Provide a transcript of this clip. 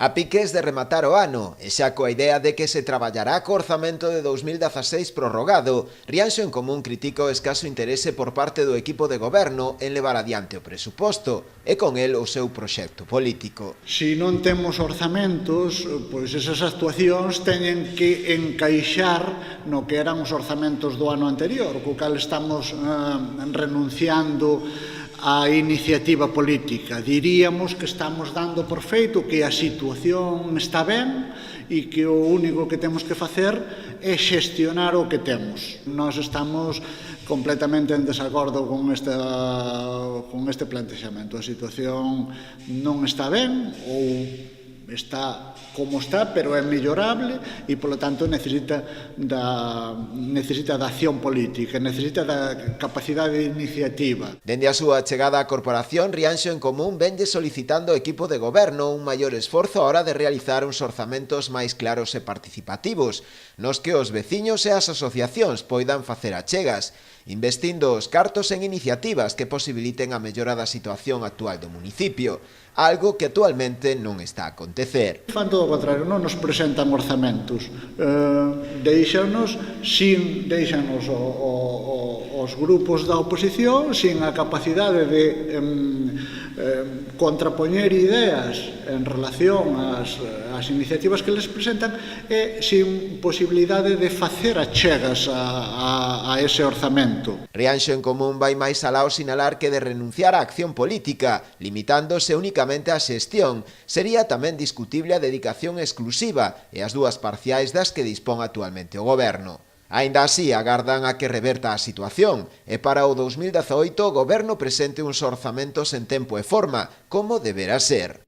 A piques de rematar o ano, e xa coa idea de que se traballará co orzamento de 2016 prorrogado, Rianxo en Común critica o escaso interese por parte do equipo de goberno en levar adiante o presuposto e con el o seu proxecto político. Se non temos orzamentos, pois esas actuacións teñen que encaixar no que eran os orzamentos do ano anterior, co cal estamos renunciando a iniciativa política. Diríamos que estamos dando por feito que a situación está ben e que o único que temos que facer é xestionar o que temos. Nós estamos completamente en desacordo con este plantexamento. A situación non está ben ou está como está, pero é mellorable e, polo tanto, necesita da acción política, necesita da capacidade de iniciativa. Dende a súa chegada á corporación, Rianxo en Común venlle solicitando ao equipo de goberno un maior esforzo á hora de realizar uns orzamentos máis claros e participativos, nos que os veciños e as asociacións poidan facer achegas, investindo os cartos en iniciativas que posibiliten a mellora da situación actual do municipio, algo que actualmente non está a acontecer. Fan todo o contrario, non nos presentan orzamentos, deixanos os grupos da oposición sin a capacidade de contrapoñer ideas en relación ás iniciativas que les presentan e sin posibilidade de facer achegas a ese orzamento. Rianxo en Común vai máis alá ao sinalar que de renunciar á acción política, limitándose únicamente á xestión, sería tamén discutible a dedicación exclusiva e as dúas parciais das que dispón actualmente o goberno. Aínda así, agardan a que reverta a situación e para o 2018 o goberno presente uns orzamentos en tempo e forma, como deberá ser.